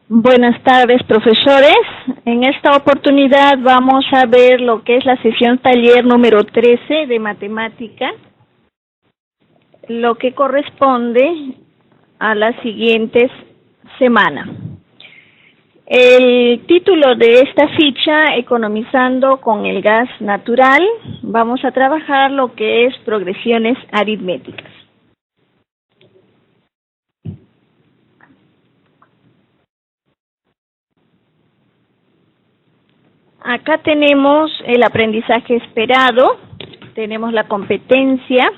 Buenas tardes, profesores. En esta oportunidad vamos a ver lo que es la sesión taller número 13 de matemática, lo que corresponde a las siguientes semanas. El título de esta ficha, Economizando con el gas natural, vamos a trabajar lo que es progresiones aritméticas. Acá tenemos el aprendizaje esperado, tenemos la competencia,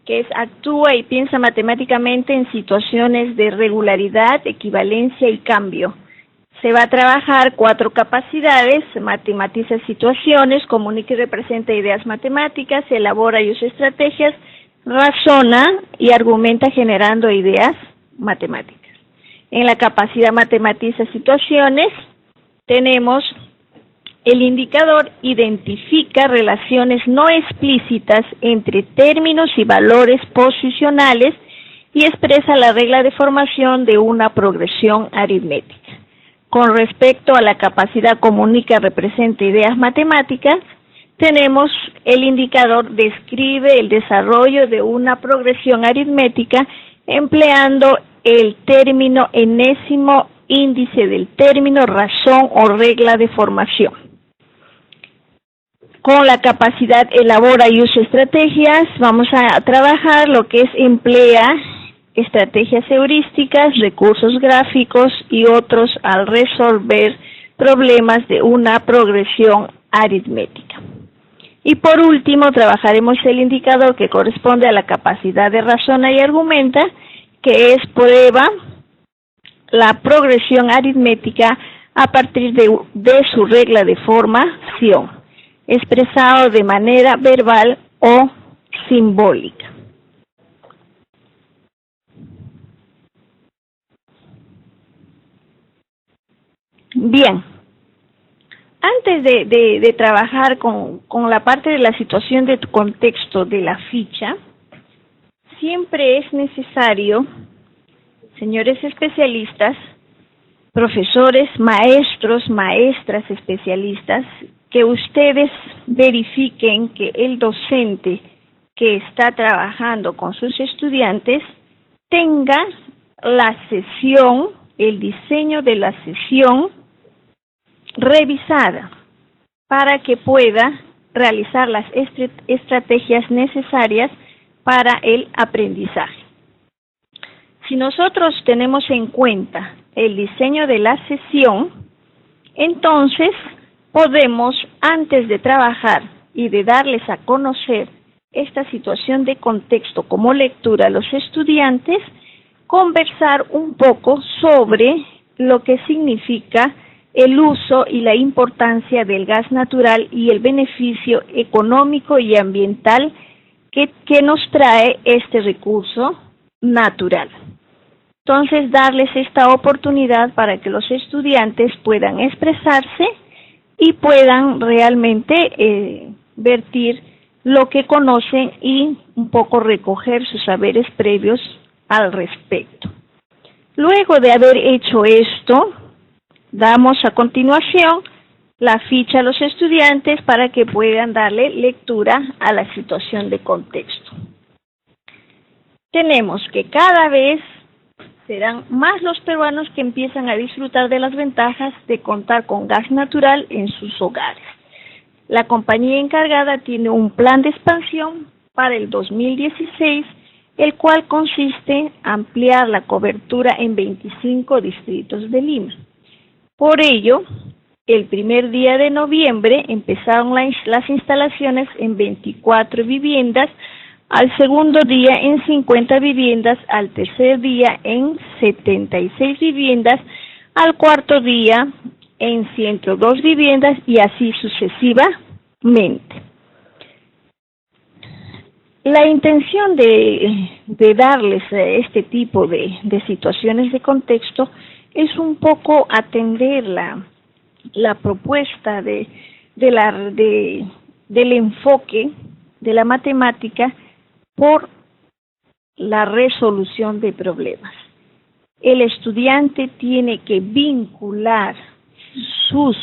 que es actúa y piensa matemáticamente en situaciones de regularidad, equivalencia y cambio. Se va a trabajar 4 capacidades: matematiza situaciones, comunica y representa ideas matemáticas, elabora y usa estrategias, razona y argumenta generando ideas matemáticas. En la capacidad matematiza situaciones tenemos el indicador identifica relaciones no explícitas entre términos y valores posicionales y expresa la regla de formación de una progresión aritmética. Con respecto a la capacidad comunica, representa ideas matemáticas, tenemos el indicador describe el desarrollo de una progresión aritmética empleando el término enésimo, índice del término, razón o regla de formación. Con la capacidad elabora y usa estrategias, vamos a trabajar lo que es emplea estrategias heurísticas, recursos gráficos y otros al resolver problemas de una progresión aritmética. Y por último, trabajaremos el indicador que corresponde a la capacidad de razona y argumenta, que es prueba la progresión aritmética a partir de su regla de formación, expresado de manera verbal o simbólica. Bien, antes de trabajar con la parte de la situación de tu contexto de la ficha, siempre es necesario, señores especialistas, profesores, maestros, maestras especialistas, que ustedes verifiquen que el docente que está trabajando con sus estudiantes tenga la sesión, el diseño de la sesión revisada para que pueda realizar las estrategias necesarias para el aprendizaje. Si nosotros tenemos en cuenta el diseño de la sesión, entonces podemos, antes de trabajar y de darles a conocer esta situación de contexto como lectura a los estudiantes, conversar un poco sobre lo que significa el uso y la importancia del gas natural y el beneficio económico y ambiental que nos trae este recurso natural. Entonces, darles esta oportunidad para que los estudiantes puedan expresarse y puedan realmente vertir lo que conocen y un poco recoger sus saberes previos al respecto. Luego de haber hecho esto, damos a continuación la ficha a los estudiantes para que puedan darle lectura a la situación de contexto. Tenemos que cada vez serán más los peruanos que empiezan a disfrutar de las ventajas de contar con gas natural en sus hogares. La compañía encargada tiene un plan de expansión para el 2016, el cual consiste en ampliar la cobertura en 25 distritos de Lima. Por ello, el primer día de noviembre empezaron las instalaciones en 24 viviendas, al segundo día en 50 viviendas, al tercer día en 76 viviendas, al cuarto día en 102 viviendas y así sucesivamente. La intención de darles este tipo de situaciones de contexto es un poco atender la propuesta del enfoque de la matemática por la resolución de problemas. el estudiante tiene que vincular sus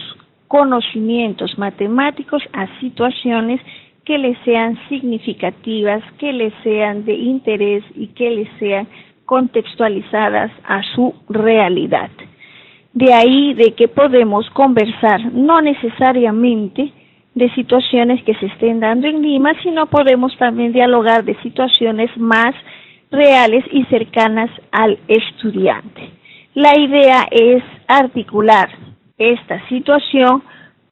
conocimientos matemáticos a situaciones que le sean significativas, que le sean de interés y que le sean contextualizadas a su realidad. De ahí de que podemos conversar no necesariamente de situaciones que se estén dando en Lima, sino podemos también dialogar de situaciones más reales y cercanas al estudiante. La idea es articular esta situación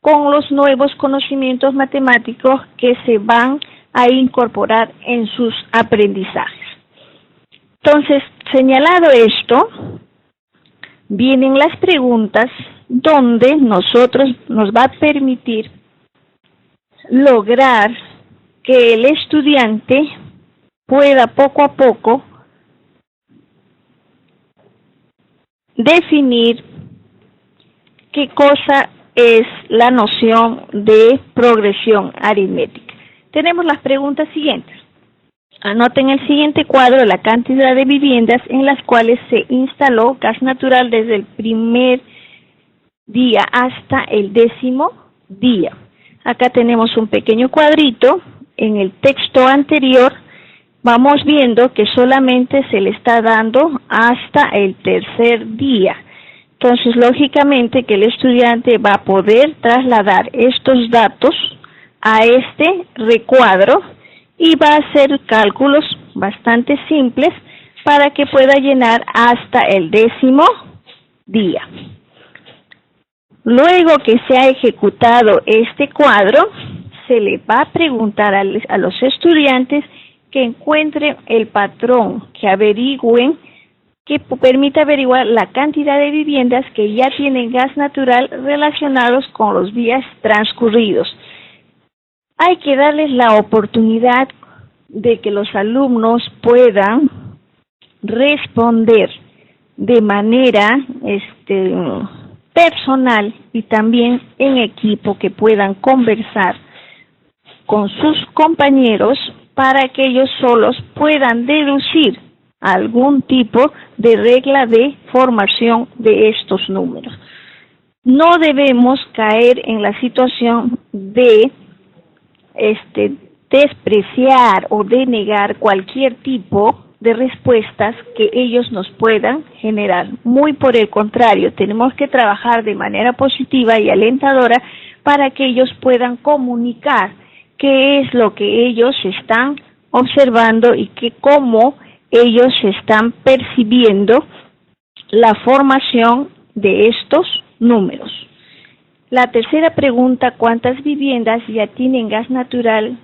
con los nuevos conocimientos matemáticos que se van a incorporar en sus aprendizajes. Entonces, señalado esto, vienen las preguntas donde nos va a permitir lograr que el estudiante pueda poco a poco definir qué cosa es la noción de progresión aritmética. Tenemos las preguntas siguientes. Anoten el siguiente cuadro la cantidad de viviendas en las cuales se instaló gas natural desde el primer día hasta el 10º día. Acá tenemos un pequeño cuadrito. En el texto anterior vamos viendo que solamente se le está dando hasta el 3er día. Entonces, lógicamente que el estudiante va a poder trasladar estos datos a este recuadro y va a hacer cálculos bastante simples para que pueda llenar hasta el 10º día. Luego que se ha ejecutado este cuadro, se le va a preguntar a los estudiantes que encuentren el patrón, que averigüen, que permita averiguar la cantidad de viviendas que ya tienen gas natural relacionados con los días transcurridos. Hay que darles la oportunidad de que los alumnos puedan responder de manera personal y también en equipo, que puedan conversar con sus compañeros para que ellos solos puedan deducir algún tipo de regla de formación de estos números. No debemos caer en la situación de despreciar o denegar cualquier tipo de respuestas que ellos nos puedan generar. Muy por el contrario, tenemos que trabajar de manera positiva y alentadora para que ellos puedan comunicar qué es lo que ellos están observando y cómo ellos están percibiendo la formación de estos números. La tercera pregunta: ¿cuántas viviendas ya tienen gas natural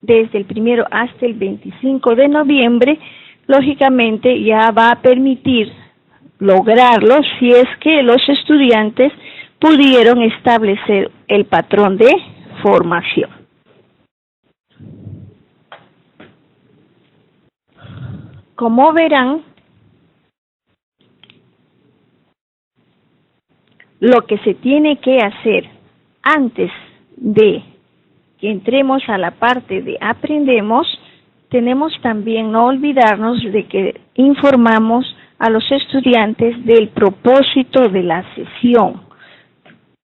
desde el 1 hasta el 25 de noviembre? Lógicamente ya va a permitir lograrlo si es que los estudiantes pudieron establecer el patrón de formación. Como verán, lo que se tiene que hacer antes de que entremos a la parte de aprendemos, tenemos también no olvidarnos de que informamos a los estudiantes del propósito de la sesión.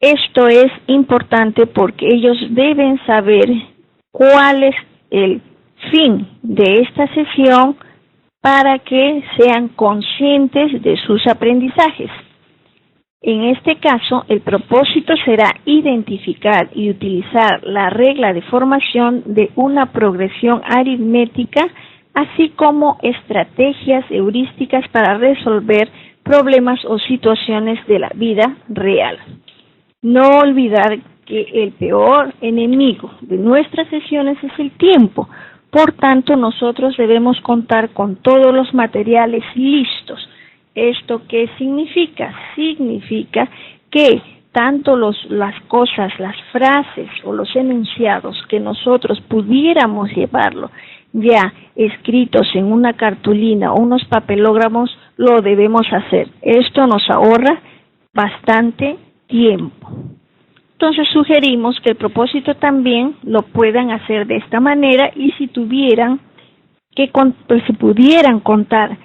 Esto es importante porque ellos deben saber cuál es el fin de esta sesión para que sean conscientes de sus aprendizajes. En este caso, el propósito será identificar y utilizar la regla de formación de una progresión aritmética, así como estrategias heurísticas para resolver problemas o situaciones de la vida real. No olvidar que el peor enemigo de nuestras sesiones es el tiempo. Por tanto, nosotros debemos contar con todos los materiales listos. ¿Esto qué significa? Significa que tanto las cosas, las frases o los enunciados que nosotros pudiéramos llevarlo ya escritos en una cartulina o unos papelógramos, lo debemos hacer. Esto nos ahorra bastante tiempo. Entonces sugerimos que el propósito también lo puedan hacer de esta manera, y si pudieran contar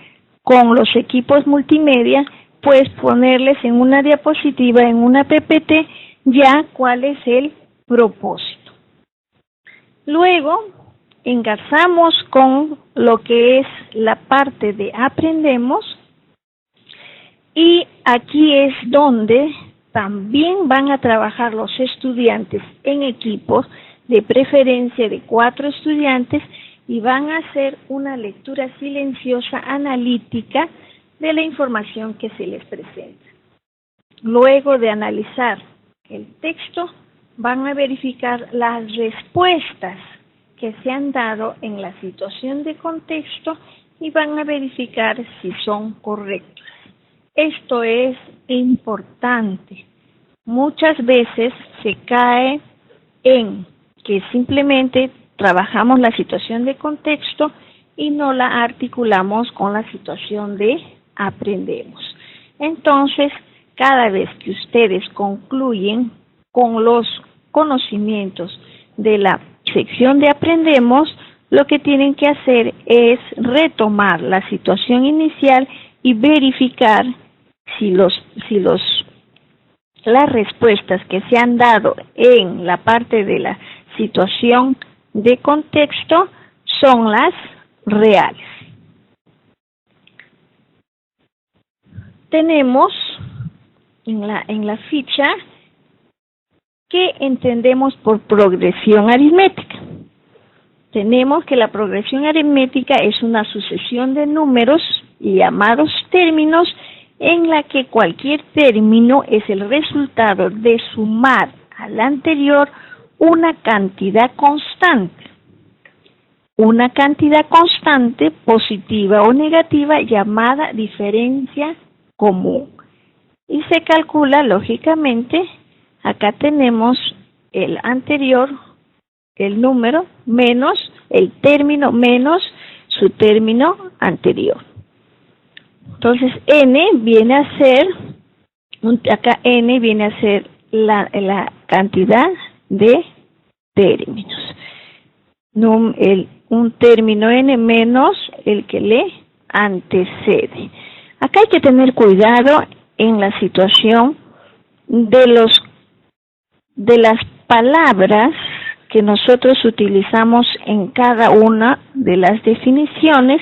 con los equipos multimedia, pues ponerles en una diapositiva, en una PPT, ya cuál es el propósito. Luego, engarzamos con lo que es la parte de aprendemos, y aquí es donde también van a trabajar los estudiantes en equipos, de preferencia de 4 estudiantes, y van a hacer una lectura silenciosa analítica de la información que se les presenta. Luego de analizar el texto, van a verificar las respuestas que se han dado en la situación de contexto y van a verificar si son correctas. Esto es importante. Muchas veces se cae en que simplemente trabajamos la situación de contexto y no la articulamos con la situación de aprendemos. Entonces, cada vez que ustedes concluyen con los conocimientos de la sección de aprendemos, lo que tienen que hacer es retomar la situación inicial y verificar si las respuestas que se han dado en la parte de la situación de contexto son las reales. Tenemos en la ficha ¿qué entendemos por progresión aritmética? Tenemos que la progresión aritmética es una sucesión de números llamados términos en la que cualquier término es el resultado de sumar al anterior una cantidad constante. Una cantidad constante positiva o negativa llamada diferencia común. Y se calcula lógicamente, acá tenemos el anterior, el número, menos el término, menos su término anterior. Entonces, n viene a ser, acá n viene a ser la cantidad de términos. Un término n menos el que le antecede. Acá hay que tener cuidado en la situación de las palabras que nosotros utilizamos en cada una de las definiciones,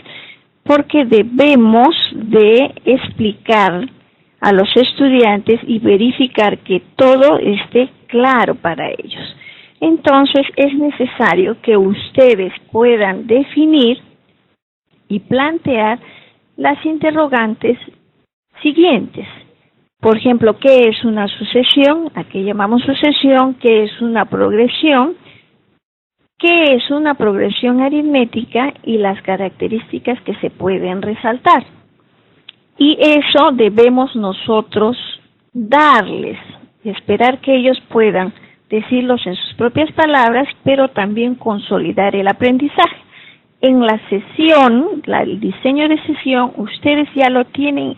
porque debemos de explicar a los estudiantes y verificar que todo esté claro para ellos. Entonces es necesario que ustedes puedan definir y plantear las interrogantes siguientes. Por ejemplo, ¿qué es una sucesión? ¿A qué llamamos sucesión? ¿Qué es una progresión? ¿Qué es una progresión aritmética? Y las características que se pueden resaltar. Y eso debemos nosotros darles, esperar que ellos puedan decirlos en sus propias palabras, pero también consolidar el aprendizaje. En la sesión, el diseño de sesión, ustedes ya lo tienen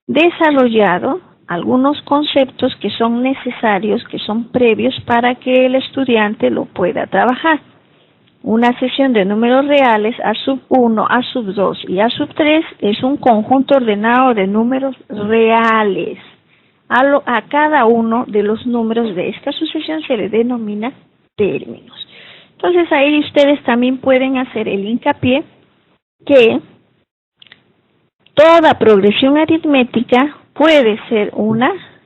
desarrollado, algunos conceptos que son necesarios, que son previos para que el estudiante lo pueda trabajar. Una sesión de números reales, A sub 1, A sub 2 y A sub 3 es un conjunto ordenado de números reales. A cada uno de los números de esta sucesión se le denomina términos. Entonces ahí ustedes también pueden hacer el hincapié que toda progresión aritmética puede ser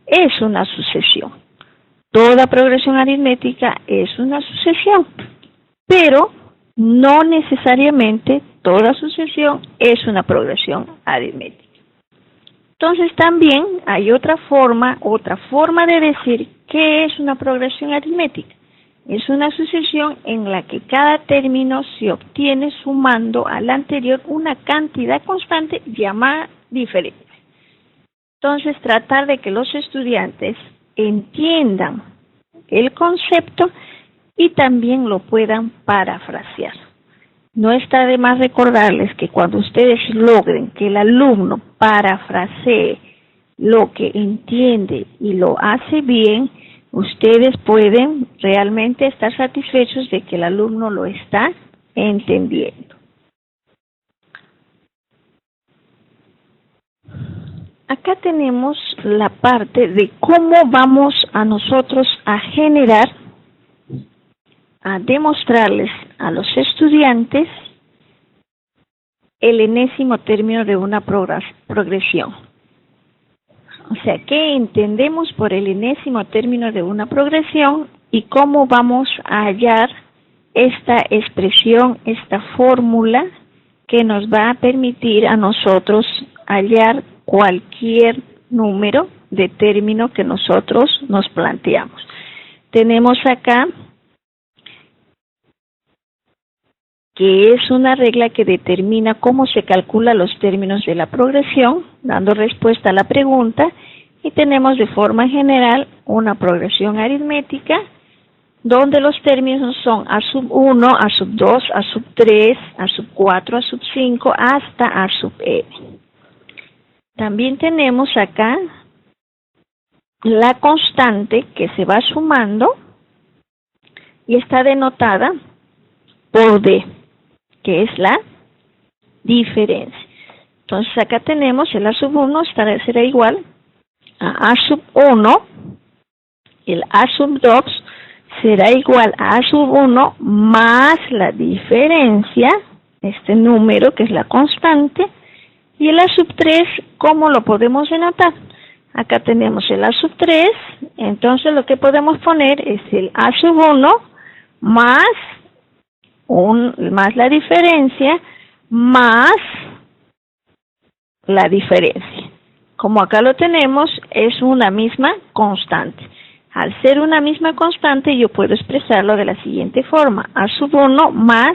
es una sucesión. Toda progresión aritmética es una sucesión, pero no necesariamente toda sucesión es una progresión aritmética. Entonces también hay otra forma de decir qué es una progresión aritmética. Es una sucesión en la que cada término se obtiene sumando al anterior una cantidad constante llamada diferencia. Entonces, tratar de que los estudiantes entiendan el concepto y también lo puedan parafrasear. No está de más recordarles que cuando ustedes logren que el alumno parafrasee lo que entiende y lo hace bien, ustedes pueden realmente estar satisfechos de que el alumno lo está entendiendo. acá tenemos la parte de cómo vamos a nosotros a generar, a demostrarles a los estudiantes el enésimo término de una progresión. O sea, ¿qué entendemos por el enésimo término de una progresión y cómo vamos a hallar esta expresión, esta fórmula que nos va a permitir a nosotros hallar cualquier número de término que nosotros nos planteamos? Tenemos acá que es una regla que determina cómo se calcula los términos de la progresión, dando respuesta a la pregunta, y tenemos de forma general una progresión aritmética, donde los términos son a sub 1, a sub 2, a sub 3, a sub 4, a sub 5, hasta a sub n. También tenemos acá la constante que se va sumando y está denotada por D, que es la diferencia. Entonces acá tenemos el A sub 1 será igual a sub 1, el A sub 2 será igual a sub 1 más la diferencia, este número que es la constante, y el A sub 3, ¿cómo lo podemos denotar? Acá tenemos el A sub 3, entonces lo que podemos poner es el A sub 1 más la diferencia más la diferencia. Como acá lo tenemos, es una misma constante. Al ser una misma constante, yo puedo expresarlo de la siguiente forma: A sub 1 más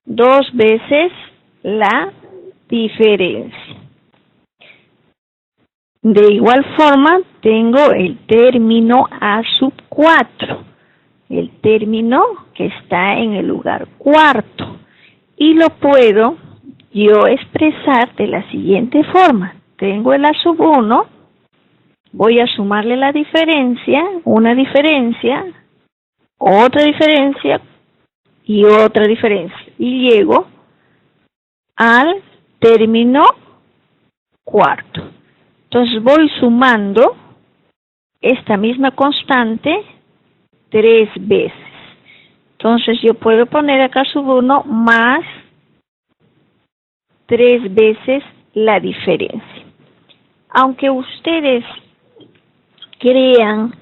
2 veces la diferencia. De igual forma, tengo el término A sub 4. El término que está en el lugar cuarto, y lo puedo yo expresar de la siguiente forma: tengo el A sub 1, voy a sumarle la diferencia, una diferencia, otra diferencia y otra diferencia, y llego al término cuarto. Entonces voy sumando esta misma constante 3 veces. Entonces yo puedo poner acá sub 1 más 3 veces la diferencia. Aunque ustedes crean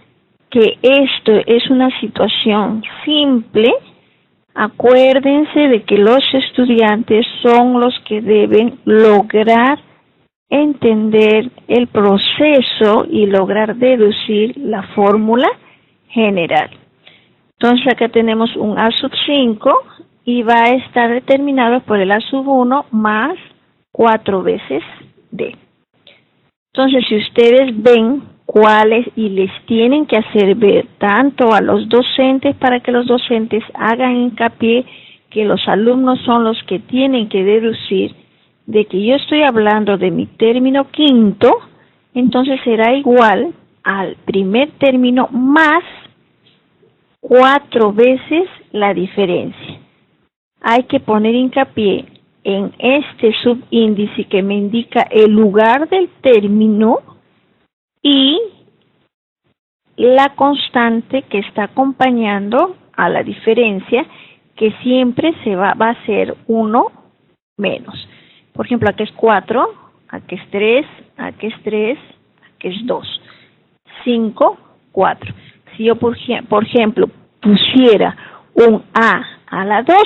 que esto es una situación simple, acuérdense de que los estudiantes son los que deben lograr entender el proceso y lograr deducir la fórmula general. Entonces acá tenemos un A sub 5 y va a estar determinado por el A sub 1 más 4 veces D. Entonces, si ustedes ven cuáles y les tienen que hacer ver tanto a los docentes para que los docentes hagan hincapié que los alumnos son los que tienen que deducir de que yo estoy hablando de mi término quinto, entonces será igual al primer término más 4 veces la diferencia. Hay que poner hincapié en este subíndice que me indica el lugar del término y la constante que está acompañando a la diferencia, que siempre va a ser 1 menos. Por ejemplo, aquí es 4, aquí es 3, aquí es 3, aquí es 2. 5, 4. Si yo, por ejemplo, pusiera un a la 12,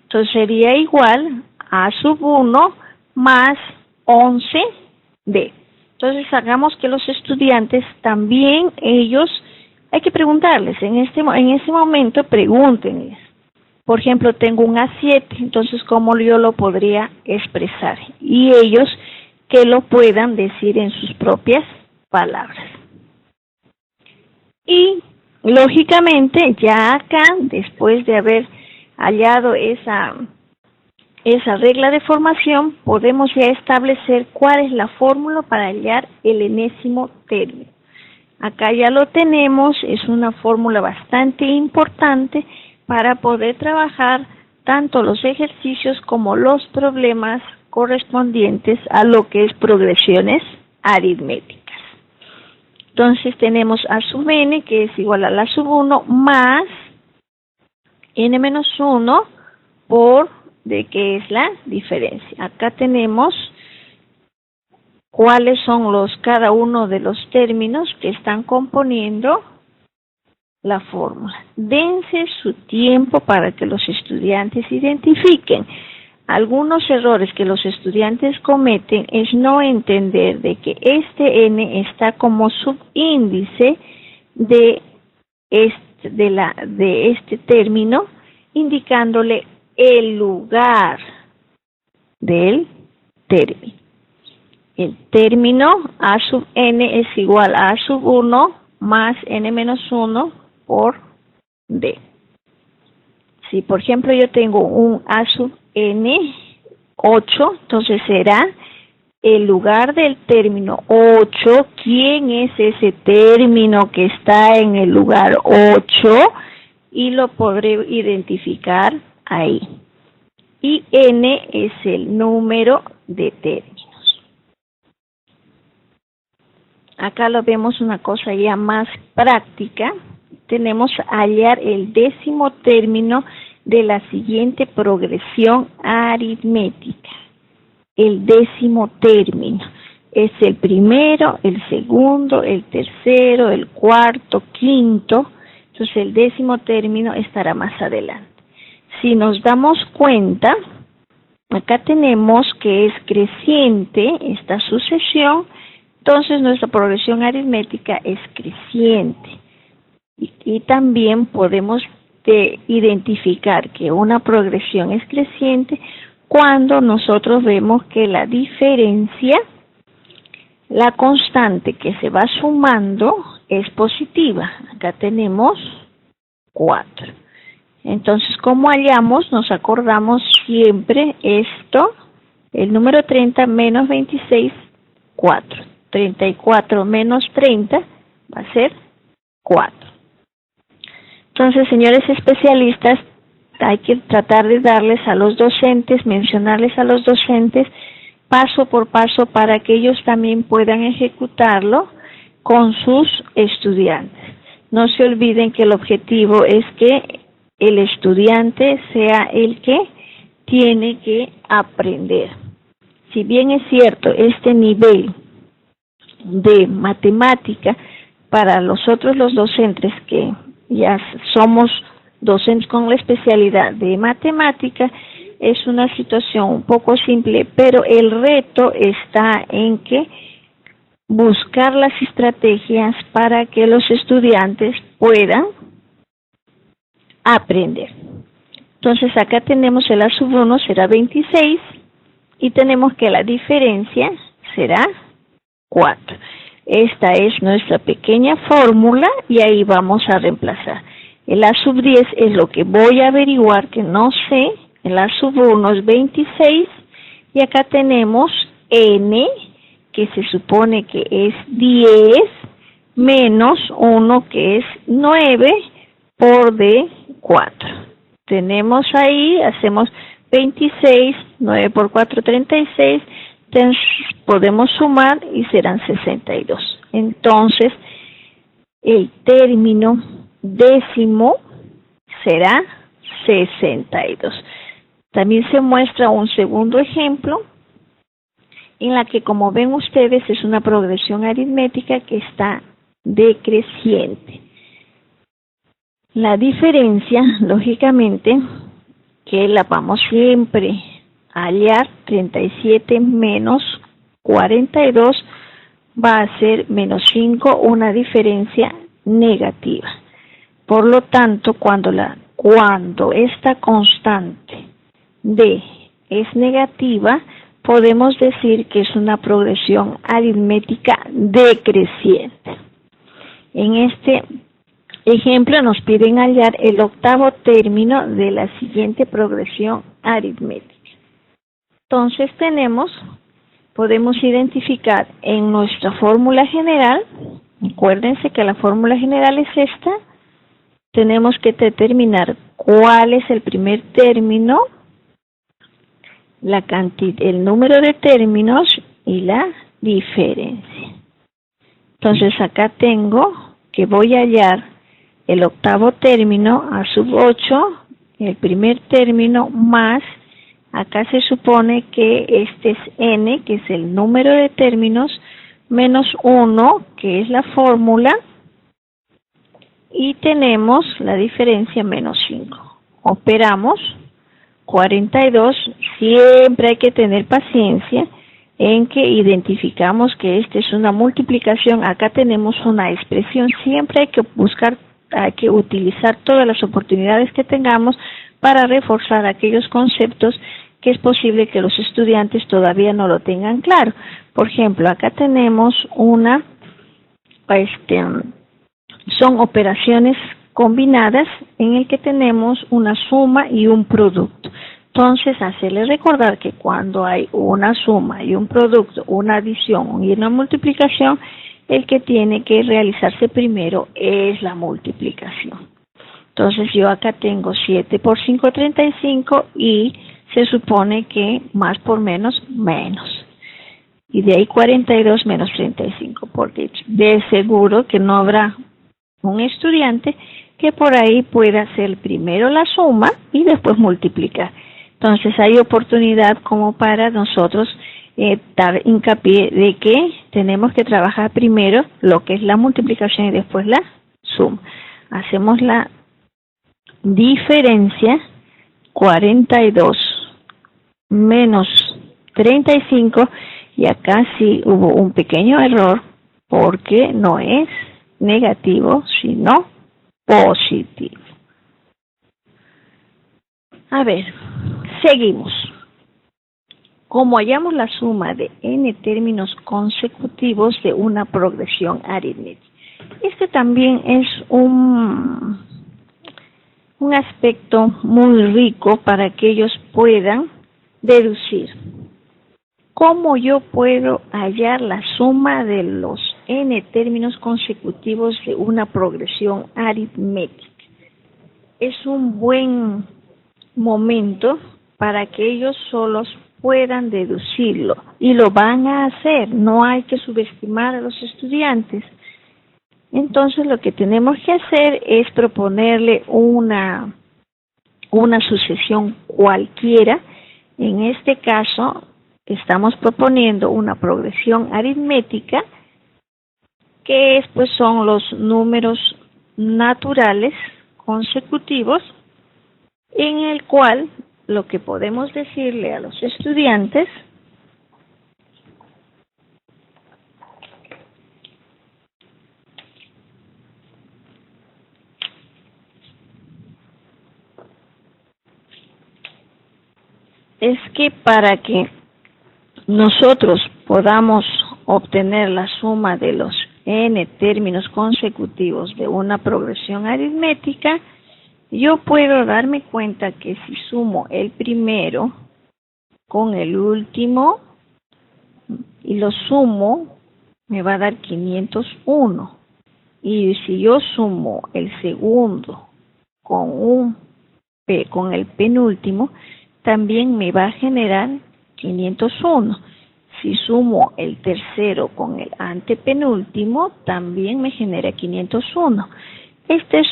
entonces sería igual a sub 1 más 11D. Entonces hagamos que los estudiantes también, ellos, hay que preguntarles, en ese momento pregúntenles. Por ejemplo, tengo un A7, entonces ¿cómo yo lo podría expresar? Y ellos que lo puedan decir en sus propias palabras. Y lógicamente ya acá, después de haber hallado esa regla de formación, podemos ya establecer cuál es la fórmula para hallar el enésimo término. Acá ya lo tenemos, es una fórmula bastante importante para poder trabajar tanto los ejercicios como los problemas correspondientes a lo que es progresiones aritméticas. Entonces tenemos a sub n, que es igual a la sub 1, más n menos 1 por d, que es la diferencia. Acá tenemos cuáles son cada uno de los términos que están componiendo la fórmula. Dense su tiempo para que los estudiantes identifiquen. Algunos errores que los estudiantes cometen es no entender de que este n está como subíndice de este término, indicándole el lugar del término. El término a sub n es igual a sub 1 más n menos 1 por d. Si por ejemplo yo tengo un a sub n 8, entonces será el lugar del término 8. ¿Quién es ese término que está en el lugar 8? Y lo podré identificar ahí. Y n es el número de términos. Acá lo vemos una cosa ya más práctica. Tenemos hallar el décimo término de la siguiente progresión aritmética. El décimo término es el primero, el segundo, el tercero, el cuarto, quinto. Entonces el décimo término estará más adelante. Si nos damos cuenta, acá tenemos que es creciente esta sucesión, entonces nuestra progresión aritmética es creciente. Y también podemos identificar que una progresión es creciente cuando nosotros vemos que la diferencia, la constante que se va sumando es positiva. Acá tenemos 4. Entonces, ¿cómo hallamos? Nos acordamos siempre esto, el número 30 menos 26, 4. 34 menos 30 va a ser 4. Entonces, señores especialistas, hay que tratar de darles a los docentes, mencionarles a los docentes paso por paso para que ellos también puedan ejecutarlo con sus estudiantes. No se olviden que el objetivo es que el estudiante sea el que tiene que aprender. Si bien es cierto, este nivel de matemática para nosotros los docentes que ya somos docentes con la especialidad de matemática, es una situación un poco simple, pero el reto está en que buscar las estrategias para que los estudiantes puedan aprender. Entonces acá tenemos el a sub 1 será 26 y tenemos que la diferencia será 4. Esta es nuestra pequeña fórmula y ahí vamos a reemplazar. El a sub 10 es lo que voy a averiguar, que no sé. El a sub 1 es 26 y acá tenemos n, que se supone que es 10, menos 1, que es 9, por d, 4. Tenemos ahí, hacemos 26, 9 por 4, 36, entonces podemos sumar y serán 62. Entonces, el término décimo será 62. También se muestra un segundo ejemplo en la que, como ven ustedes, es una progresión aritmética que está decreciente. La diferencia, lógicamente, que la vamos siempre a hallar, 37 menos 42 va a ser menos 5, una diferencia negativa. Por lo tanto, cuando esta constante D es negativa, podemos decir que es una progresión aritmética decreciente. En este ejemplo nos piden hallar el octavo término de la siguiente progresión aritmética. Entonces podemos identificar en nuestra fórmula general, acuérdense que la fórmula general es esta, tenemos que determinar cuál es el primer término, el número de términos y la diferencia. Entonces acá tengo que voy a hallar el octavo término a sub 8, el primer término más, acá se supone que este es n, que es el número de términos, menos 1, que es la fórmula, y tenemos la diferencia menos 5. Operamos 42, siempre hay que tener paciencia en que identificamos que esta es una multiplicación, acá tenemos una expresión, siempre hay que buscar, hay que utilizar todas las oportunidades que tengamos para reforzar aquellos conceptos que es posible que los estudiantes todavía no lo tengan claro. Por ejemplo, acá tenemos son operaciones combinadas en el que tenemos una suma y un producto. Entonces, hacerle recordar que cuando hay una suma y un producto, una adición y una multiplicación, el que tiene que realizarse primero es la multiplicación. Entonces, yo acá tengo 7 por 5, 35, y se supone que más por menos, menos. Y de ahí 42 menos 35, porque de seguro que no habrá un estudiante que por ahí pueda hacer primero la suma y después multiplicar. Entonces hay oportunidad como para nosotros dar hincapié de que tenemos que trabajar primero lo que es la multiplicación y después la suma. Hacemos la diferencia, 42 menos 35, y acá sí hubo un pequeño error porque no es negativo sino positivo. A ver, seguimos. Como hallamos la suma de n términos consecutivos de una progresión aritmética. Este también es un aspecto muy rico para que ellos puedan deducir. ¿Cómo yo puedo hallar la suma de los n términos consecutivos de una progresión aritmética? Es un buen momento para que ellos solos puedan deducirlo, y lo van a hacer, no hay que subestimar a los estudiantes. Entonces lo que tenemos que hacer es proponerle una sucesión cualquiera. En este caso estamos proponiendo una progresión aritmética que pues son los números naturales consecutivos, en el cual lo que podemos decirle a los estudiantes es que para que nosotros podamos obtener la suma de los n términos consecutivos de una progresión aritmética, yo puedo darme cuenta que si sumo el primero con el último y lo sumo, me va a dar 501. Y si yo sumo el segundo con el penúltimo, también me va a generar 501. Si sumo el tercero con el antepenúltimo, también me genera 501. Este es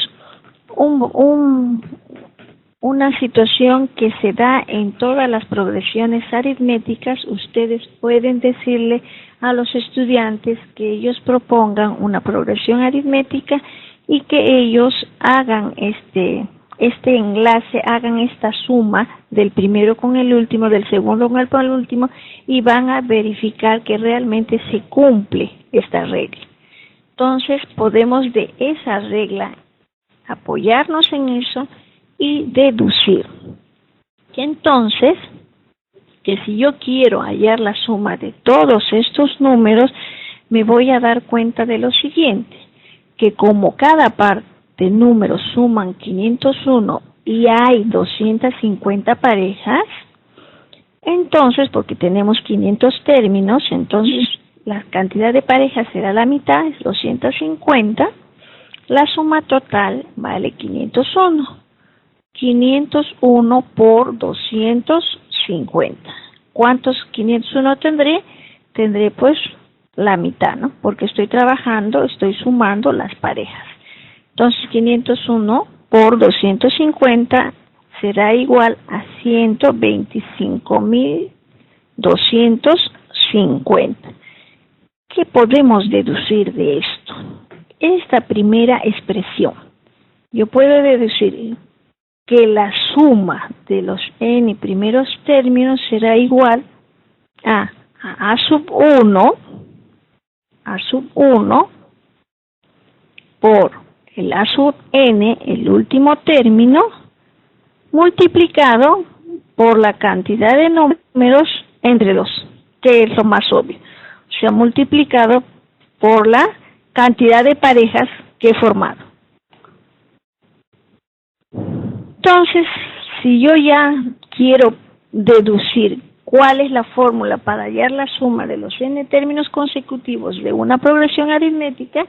una situación que se da en todas las progresiones aritméticas. Ustedes pueden decirle a los estudiantes que ellos propongan una progresión aritmética y que ellos hagan este enlace, hagan esta suma del primero con el último, del segundo con el penúltimo, y van a verificar que realmente se cumple esta regla. Entonces podemos de esa regla apoyarnos en eso y deducir que entonces, que si yo quiero hallar la suma de todos estos números, me voy a dar cuenta de lo siguiente, que como cada par de números suman 501 y hay 250 parejas, entonces, porque tenemos 500 términos, entonces la cantidad de parejas será la mitad, es 250, la suma total vale 501. 501 por 250. ¿Cuántos 501 tendré? Tendré pues la mitad, ¿no? Porque estoy sumando las parejas. Entonces 501 por 250 será igual a 125.250. ¿Qué podemos deducir de esto? Esta primera expresión, yo puedo deducir que la suma de los n primeros términos será igual a sub 1 por el a sub n, el último término, multiplicado por la cantidad de números entre 2, que es lo más obvio. O sea, multiplicado por la cantidad de parejas que he formado. Entonces, si yo ya quiero deducir cuál es la fórmula para hallar la suma de los n términos consecutivos de una progresión aritmética,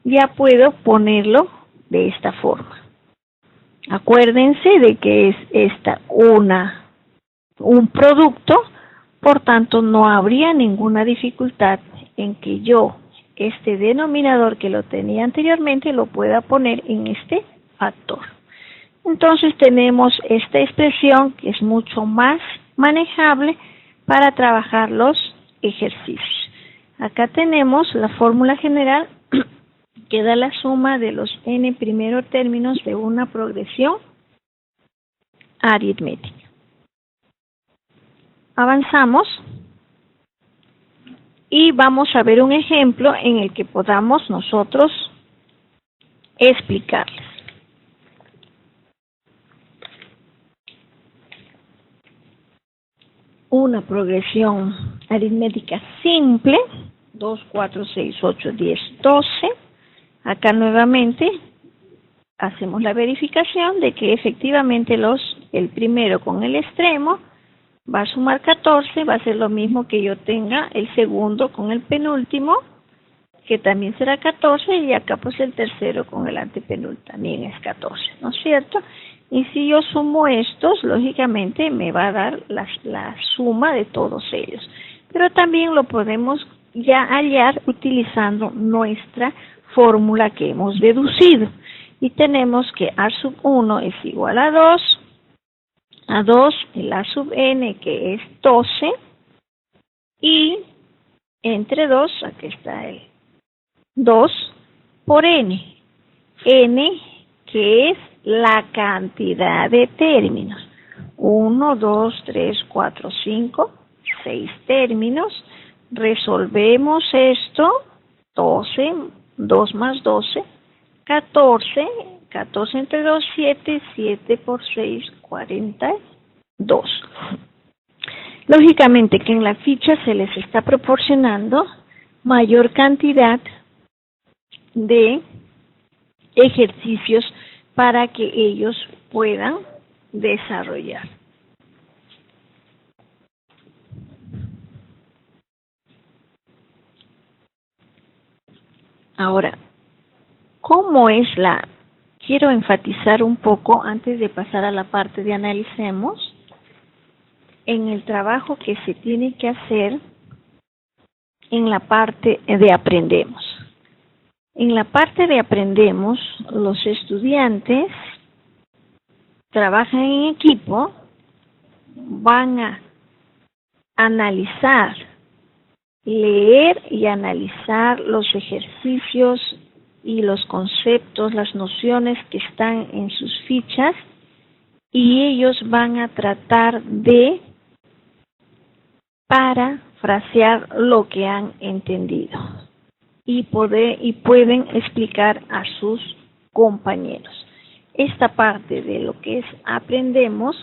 ya puedo ponerlo de esta forma. Acuérdense de que es esta un producto, por tanto no habría ninguna dificultad en que yo este denominador que lo tenía anteriormente lo pueda poner en este factor. Entonces tenemos esta expresión que es mucho más manejable para trabajar los ejercicios. Acá tenemos la fórmula general que da la suma de los n primeros términos de una progresión aritmética. Avanzamos y vamos a ver un ejemplo en el que podamos nosotros explicarles. Una progresión aritmética simple, 2, 4, 6, 8, 10, 12. Acá nuevamente hacemos la verificación de que efectivamente el primero con el extremo va a sumar 14, va a ser lo mismo que yo tenga el segundo con el penúltimo, que también será 14, y acá pues el tercero con el antepenúltimo también es 14, ¿no es cierto? Y si yo sumo estos, lógicamente me va a dar la suma de todos ellos. Pero también lo podemos ya hallar utilizando nuestra fórmula que hemos deducido. Y tenemos que a sub 1 es igual a 2, el a sub n que es 12, y entre 2, aquí está el 2 por n que es la cantidad de términos. 1, 2, 3, 4, 5, 6 términos. Resolvemos esto, 12, 2 más 12, 14, 14 entre 2, 7, 7 por 6, 42. Lógicamente que en la ficha se les está proporcionando mayor cantidad de ejercicios para que ellos puedan desarrollar. Ahora, ¿cómo es quiero enfatizar un poco antes de pasar a la parte de analicemos, en el trabajo que se tiene que hacer en la parte de aprendemos. En la parte de aprendemos, los estudiantes trabajan en equipo, van a analizar, leer y analizar los ejercicios y los conceptos, las nociones que están en sus fichas, y ellos van a tratar de parafrasear lo que han entendido y pueden explicar a sus compañeros. Esta parte de lo que es aprendemos,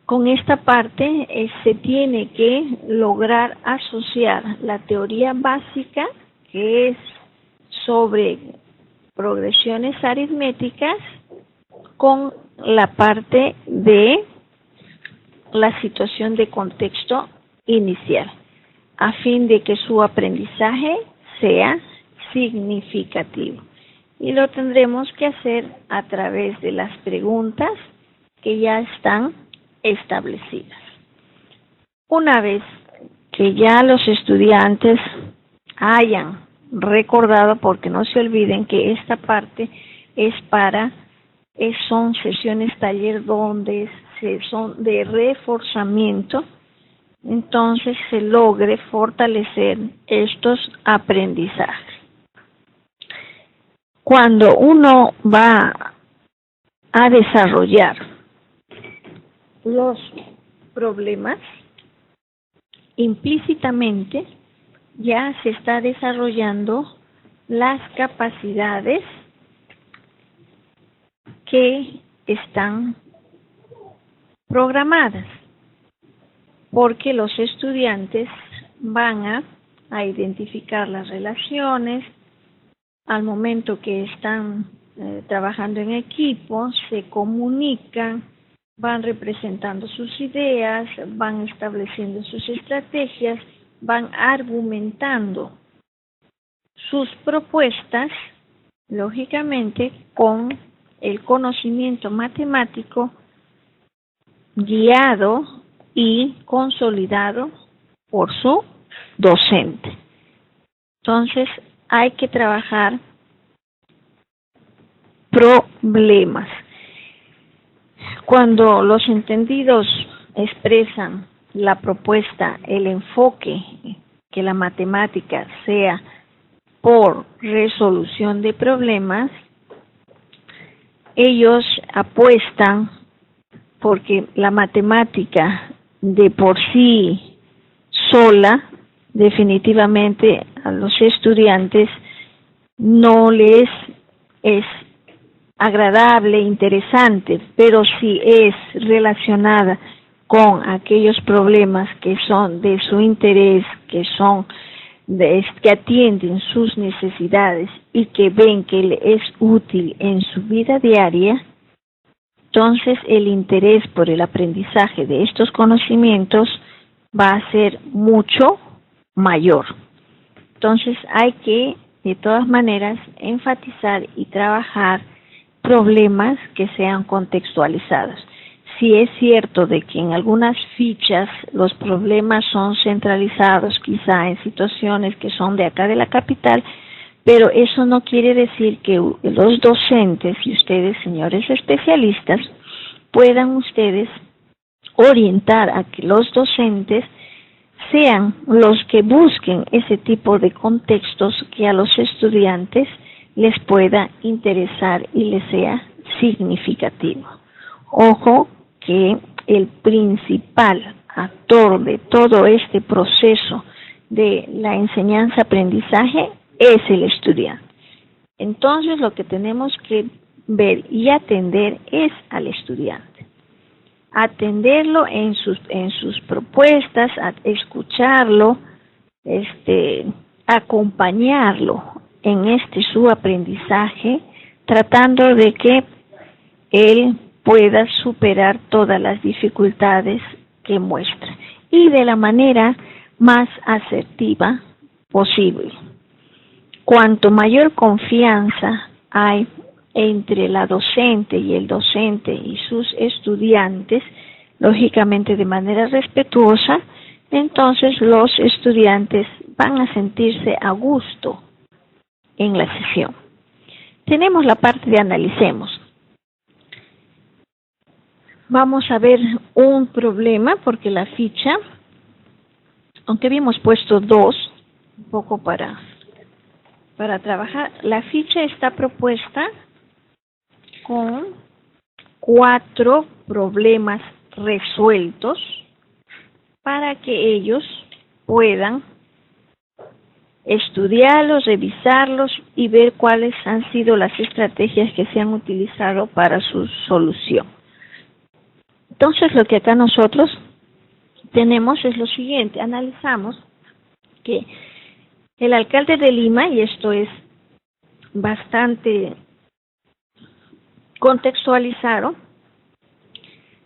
con esta parte se tiene que lograr asociar la teoría básica, que es sobre progresiones aritméticas, con la parte de la situación de contexto inicial, a fin de que su aprendizaje sea significativo. Y lo tendremos que hacer a través de las preguntas que ya están establecidas. Una vez que ya los estudiantes hayan recordado, porque no se olviden que esta parte son sesiones taller donde son de reforzamiento, entonces se logre fortalecer estos aprendizajes. Cuando uno va a desarrollar los problemas, implícitamente ya se está desarrollando las capacidades que están programadas, porque los estudiantes van a identificar las relaciones al momento que están trabajando en equipo, se comunican, van representando sus ideas, van estableciendo sus estrategias, van argumentando sus propuestas, lógicamente con el conocimiento matemático guiado y consolidado por su docente. Entonces, hay que trabajar problemas. Cuando los entendidos expresan la propuesta, el enfoque, que la matemática sea por resolución de problemas, ellos apuestan porque la matemática de por sí sola, definitivamente a los estudiantes no les es agradable, interesante, pero si es relacionada con aquellos problemas que son de su interés, que atienden sus necesidades y que ven que le es útil en su vida diaria, entonces el interés por el aprendizaje de estos conocimientos va a ser mucho mayor. Entonces hay que, de todas maneras, enfatizar y trabajar problemas que sean contextualizados. Si es cierto de que en algunas fichas los problemas son centralizados, quizá en situaciones que son de acá de la capital, pero eso no quiere decir que los docentes y ustedes, señores especialistas, puedan ustedes orientar a que los docentes sean los que busquen ese tipo de contextos que a los estudiantes les pueda interesar y les sea significativo. Ojo que el principal actor de todo este proceso de la enseñanza-aprendizaje es el estudiante. Entonces lo que tenemos que ver y atender es al estudiante. Atenderlo en sus propuestas, escucharlo, acompañarlo en su aprendizaje, tratando de que él pueda superar todas las dificultades que muestra y de la manera más asertiva posible. Cuanto mayor confianza hay entre la docente y el docente y sus estudiantes, lógicamente de manera respetuosa, entonces los estudiantes van a sentirse a gusto en la sesión. Tenemos la parte de analicemos. Vamos a ver un problema porque la ficha, aunque habíamos puesto 2, un poco para trabajar, la ficha está propuesta con 4 problemas resueltos para que ellos puedan estudiarlos, revisarlos y ver cuáles han sido las estrategias que se han utilizado para su solución. Entonces, lo que acá nosotros tenemos es lo siguiente. Analizamos que el alcalde de Lima, y esto es bastante contextualizado,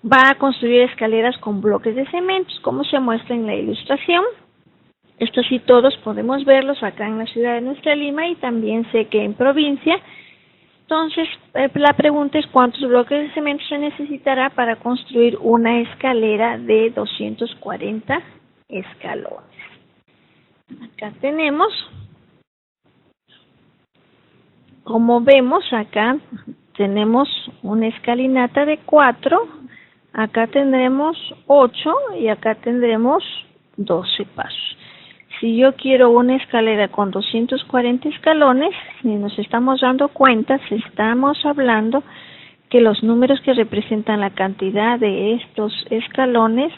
va a construir escaleras con bloques de cemento, como se muestra en la ilustración. Esto sí todos podemos verlos acá en la ciudad de nuestra Lima y también sé que en provincia. Entonces, la pregunta es ¿cuántos bloques de cemento se necesitará para construir una escalera de 240 escalones. Acá tenemos, como vemos, acá tenemos una escalinata de 4, acá tendremos 8 y acá tendremos 12 pasos. Si yo quiero una escalera con 240 escalones, si nos estamos dando cuenta, si estamos hablando que los números que representan la cantidad de estos escalones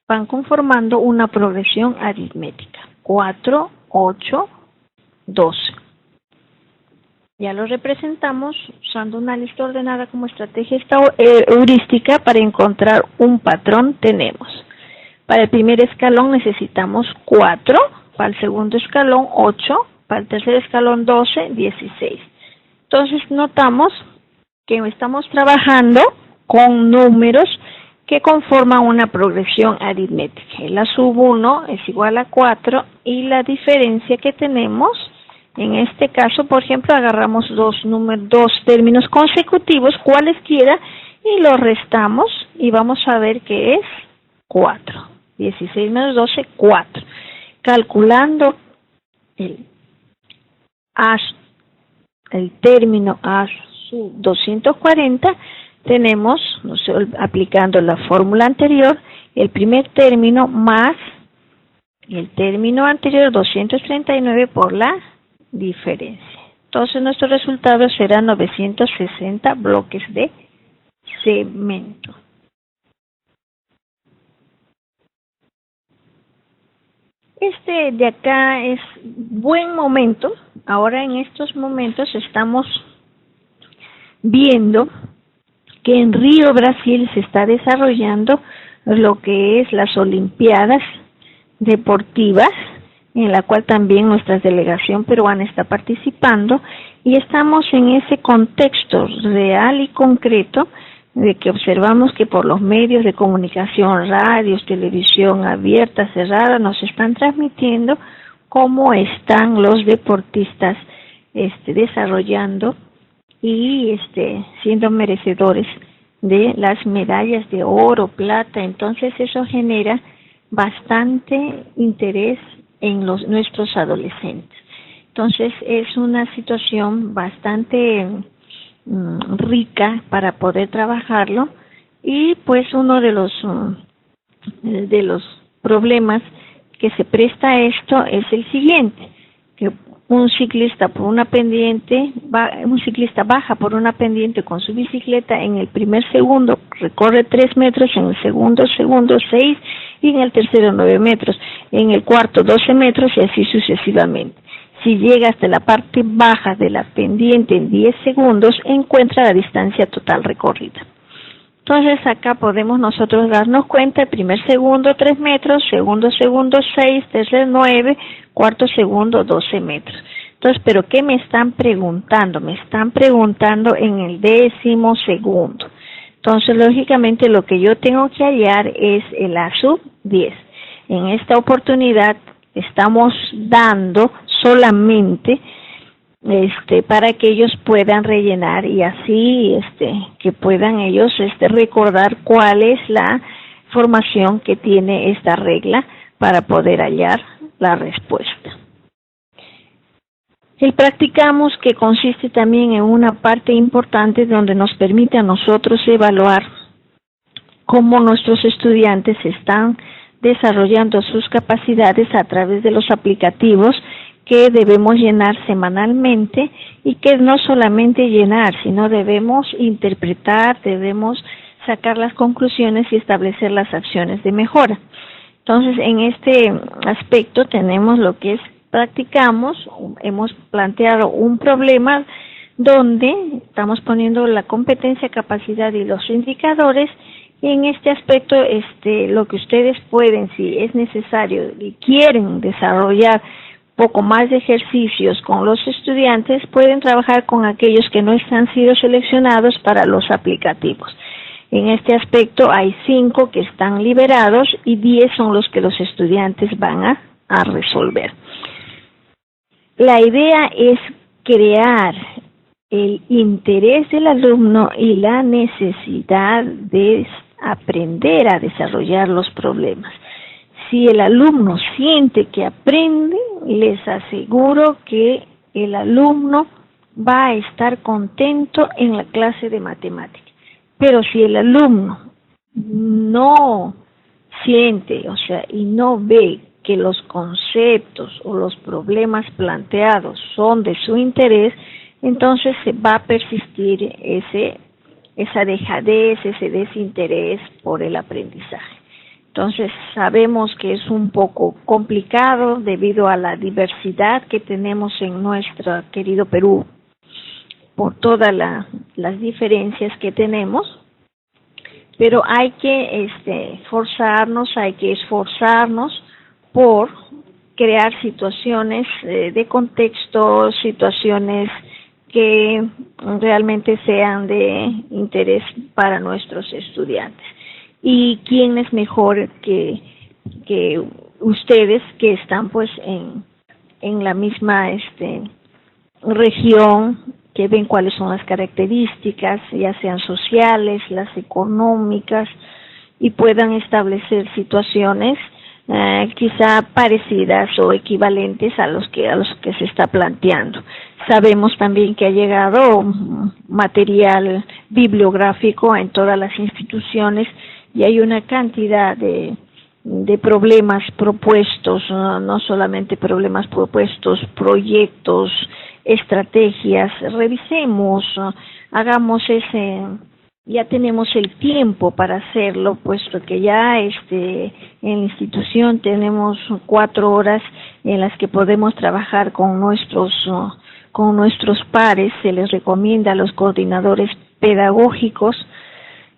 van conformando una progresión aritmética. 4, 8, 12. Ya lo representamos usando una lista ordenada como estrategia heurística para encontrar un patrón. Tenemos, para el primer escalón necesitamos 4, para el segundo escalón 8, para el tercer escalón 12, 16. Entonces notamos que estamos trabajando con números que conforman una progresión aritmética. La sub 1 es igual a 4 y la diferencia que tenemos, en este caso, por ejemplo, agarramos dos términos consecutivos, cualesquiera, y los restamos y vamos a ver que es 4. 16 menos 12, 4. Calculando el término a sub 240, tenemos, aplicando la fórmula anterior, el primer término más el término anterior 239 por la diferencia. Entonces nuestro resultado será 960 bloques de cemento. Este de acá es buen momento. Ahora en estos momentos estamos viendo que en Río, Brasil, se está desarrollando lo que es las Olimpiadas Deportivas, en la cual también nuestra delegación peruana está participando, y estamos en ese contexto real y concreto de que observamos que por los medios de comunicación, radios, televisión abierta, cerrada, nos están transmitiendo cómo están los deportistas desarrollando y siendo merecedores de las medallas de oro, plata. Entonces eso genera bastante interés en nuestros adolescentes. Entonces es una situación bastante rica para poder trabajarlo, y pues uno de los problemas que se presta a esto es el siguiente, que un ciclista baja por una pendiente con su bicicleta, en el primer segundo recorre 3 metros, en el segundo 6 y en el tercero 9 metros, en el cuarto 12 metros y así sucesivamente. Si llega hasta la parte baja de la pendiente en 10 segundos, encuentra la distancia total recorrida. Entonces acá podemos nosotros darnos cuenta: el primer segundo 3 metros, segundo 6, tercer 9, cuarto segundo 12 metros. Entonces, ¿pero qué me están preguntando? Me están preguntando en el 10º segundo. Entonces, lógicamente, lo que yo tengo que hallar es el A sub 10. En esta oportunidad estamos dando solamente para que ellos puedan rellenar y así que puedan ellos recordar cuál es la formación que tiene esta regla para poder hallar la respuesta. El practicamos, que consiste también en una parte importante donde nos permite a nosotros evaluar cómo nuestros estudiantes están desarrollando sus capacidades a través de los aplicativos que debemos llenar semanalmente, y que no solamente llenar, sino debemos interpretar, debemos sacar las conclusiones y establecer las acciones de mejora. Entonces, en este aspecto tenemos lo que es practicamos. Hemos planteado un problema donde estamos poniendo la competencia, capacidad y los indicadores. Y en este aspecto, lo que ustedes pueden, si es necesario y quieren desarrollar poco más de ejercicios con los estudiantes, pueden trabajar con aquellos que no han sido seleccionados para los aplicativos. En este aspecto hay 5 que están liberados y 10 son los que los estudiantes van a resolver. La idea es crear el interés del alumno y la necesidad de aprender a desarrollar los problemas. Si el alumno siente que aprende, les aseguro que el alumno va a estar contento en la clase de matemáticas. Pero si el alumno no siente, y no ve que los conceptos o los problemas planteados son de su interés, entonces se va a persistir esa dejadez, ese desinterés por el aprendizaje. Entonces sabemos que es un poco complicado debido a la diversidad que tenemos en nuestro querido Perú, por todas las diferencias que tenemos, pero hay que hay que esforzarnos por crear situaciones de contexto, situaciones que realmente sean de interés para nuestros estudiantes. ¿Y quién es mejor que ustedes que están pues en la misma región, que ven cuáles son las características, ya sean sociales, las económicas, y puedan establecer situaciones quizá parecidas o equivalentes a los que se está planteando. Sabemos también que ha llegado material bibliográfico en todas las instituciones y hay una cantidad de problemas propuestos, no solamente problemas propuestos, proyectos, estrategias. Revisemos, hagamos ya tenemos el tiempo para hacerlo, puesto que ya en la institución tenemos 4 horas en las que podemos trabajar con nuestros pares. Se les recomienda a los coordinadores pedagógicos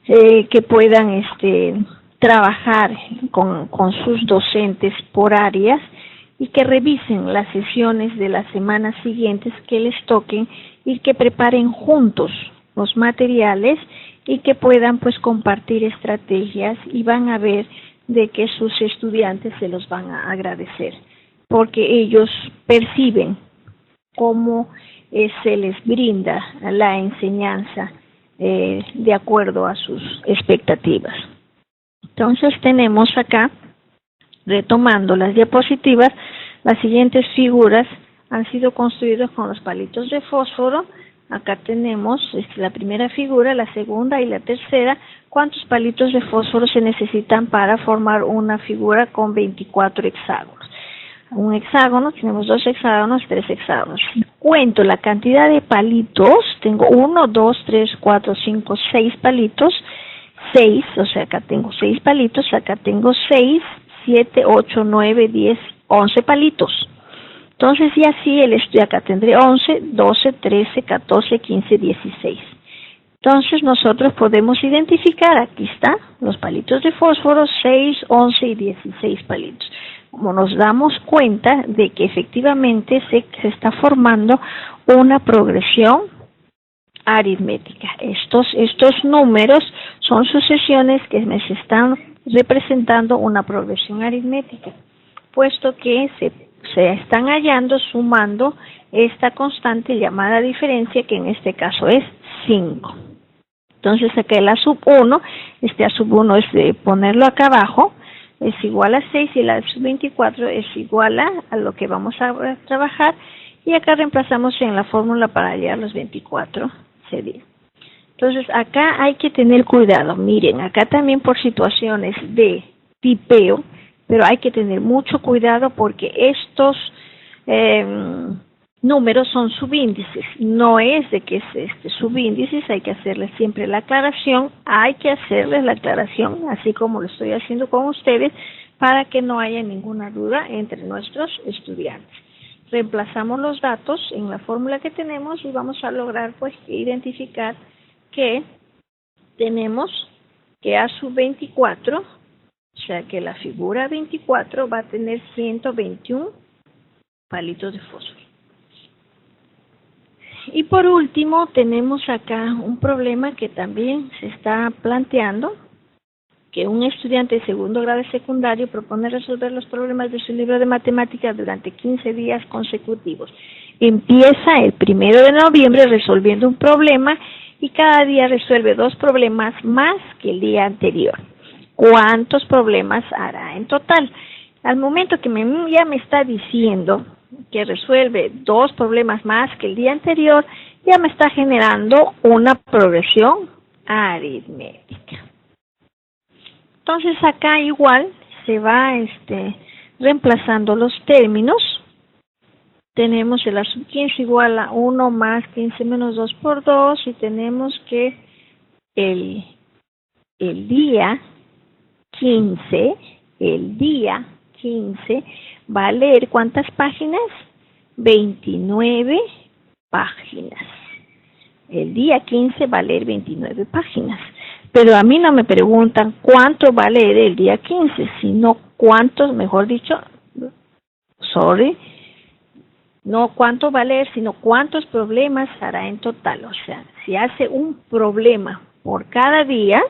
que puedan trabajar con sus docentes por áreas y que revisen las sesiones de las semanas siguientes que les toquen y que preparen juntos los materiales y que puedan pues compartir estrategias, y van a ver de que sus estudiantes se los van a agradecer, porque ellos perciben cómo se les brinda la enseñanza de acuerdo a sus expectativas. Entonces tenemos acá, retomando las diapositivas, las siguientes figuras han sido construidas con los palitos de fósforo. Acá tenemos la primera figura, la segunda y la tercera. ¿Cuántos palitos de fósforo se necesitan para formar una figura con 24 hexágonos? Un hexágono, tenemos 2 hexágonos, 3 hexágonos. Si cuento la cantidad de palitos, tengo 1, 2, 3, 4, 5, 6 palitos. 6, acá tengo 6 palitos, acá tengo 6, 7, 8, 9, 10, 11 palitos. Entonces, y así acá tendré 11, 12, 13, 14, 15, 16. Entonces, nosotros podemos identificar, aquí está, los palitos de fósforo, 6, 11 y 16 palitos. Como nos damos cuenta de que efectivamente se está formando una progresión aritmética. Estos números son sucesiones que me están representando una progresión aritmética, puesto que se están hallando, sumando esta constante llamada diferencia, que en este caso es 5. Entonces acá el A sub 1, A sub 1 es de ponerlo acá abajo, es igual a 6, y el A sub 24 es igual a lo que vamos a trabajar, y acá reemplazamos en la fórmula para hallar los 24 sería. Entonces acá hay que tener cuidado. Miren, acá también por situaciones de tipeo, pero hay que tener mucho cuidado porque estos números son subíndices. No es de que es subíndices, hay que hacerles siempre la aclaración, así como lo estoy haciendo con ustedes, para que no haya ninguna duda entre nuestros estudiantes. Reemplazamos los datos en la fórmula que tenemos y vamos a lograr pues identificar que tenemos que A sub 24, o sea que la figura 24 va a tener 121 palitos de fósforo. Y por último tenemos acá un problema que también se está planteando, que un estudiante de segundo grado de secundario propone resolver los problemas de su libro de matemáticas durante 15 días consecutivos. Empieza el 1 de noviembre resolviendo un problema y cada día resuelve 2 problemas más que el día anterior. ¿Cuántos problemas hará en total? Al momento que ya me está diciendo que resuelve 2 problemas más que el día anterior, ya me está generando una progresión aritmética. Entonces acá igual se va reemplazando los términos. Tenemos el A sub 15 igual a 1 más 15 menos 2 por 2 y tenemos que el día 15 va a leer ¿cuántas páginas? 29 páginas. El día 15 va a leer 29 páginas. Pero a mí no me preguntan cuánto va a leer el día 15, sino cuántos, mejor dicho, no cuánto va a leer, sino cuántos problemas hará en total. O sea, si hace un problema por cada día,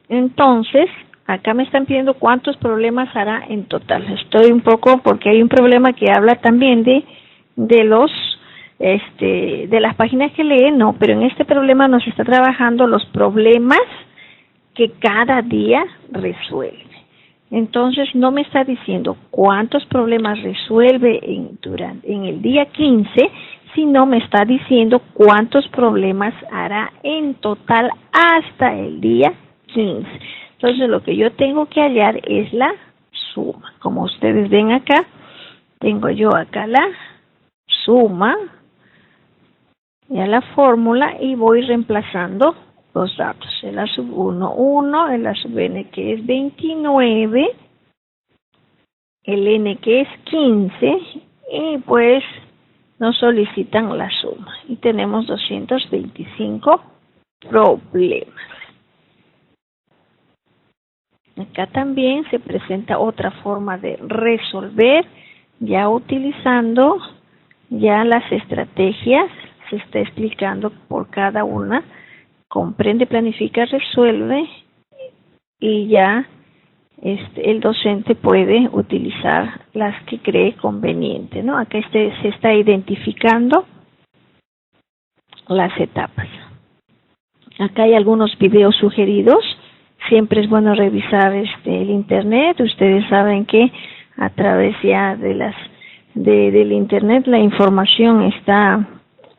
entonces acá me están pidiendo cuántos problemas hará en total. Estoy un poco, porque hay un problema que habla también de las páginas que lee, no, pero en este problema nos está trabajando los problemas que cada día resuelve. Entonces no me está diciendo cuántos problemas resuelve en el día 15, sino me está diciendo cuántos problemas hará en total hasta el día 15. Entonces lo que yo tengo que hallar es la suma. Como ustedes ven acá, tengo yo acá la suma, ya la fórmula, y voy reemplazando los datos. El A sub 1, 1, el A sub n que es 29, el n que es 15, y pues nos solicitan la suma. Y tenemos 225 problemas. Acá también se presenta otra forma de resolver, ya utilizando ya las estrategias, se está explicando por cada una. Comprende, planifica, resuelve, y ya el docente puede utilizar las que cree conveniente, ¿no? Acá se está identificando las etapas. Acá hay algunos videos sugeridos. Siempre es bueno revisar el internet. Ustedes saben que a través ya del internet la información está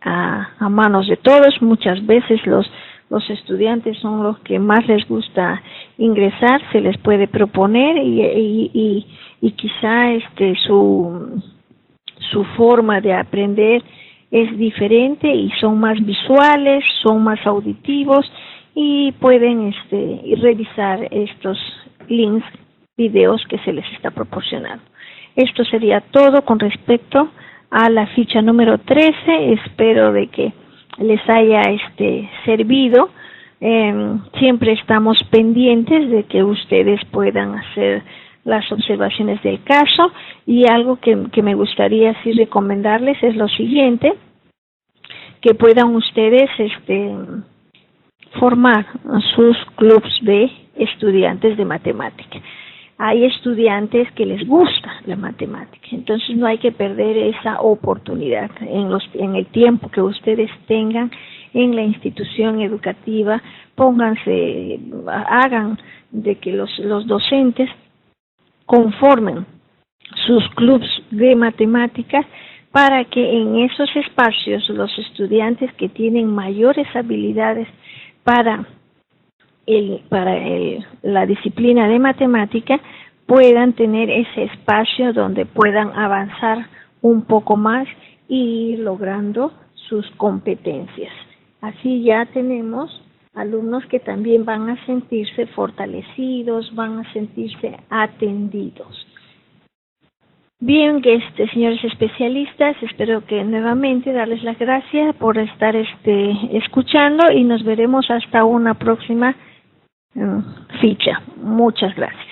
a manos de todos. Muchas veces los estudiantes son los que más les gusta ingresar, se les puede proponer y quizá su forma de aprender es diferente y son más visuales, son más auditivos, y pueden revisar estos links, videos que se les está proporcionando. Esto sería todo con respecto a la ficha número 13. Espero de que les haya servido. Siempre estamos pendientes de que ustedes puedan hacer las observaciones del caso, y algo que me gustaría sí recomendarles es lo siguiente: que puedan ustedes formar sus clubs de estudiantes de matemática. Hay estudiantes que les gusta la matemática, entonces no hay que perder esa oportunidad. En el tiempo que ustedes tengan en la institución educativa, hagan de que los docentes conformen sus clubs de matemáticas, para que en esos espacios los estudiantes que tienen mayores habilidades para la disciplina de matemática puedan tener ese espacio donde puedan avanzar un poco más y ir logrando sus competencias. Así ya tenemos alumnos que también van a sentirse fortalecidos, van a sentirse atendidos. Bien, señores especialistas, espero que nuevamente darles las gracias por estar escuchando, y nos veremos hasta una próxima ficha. Muchas gracias.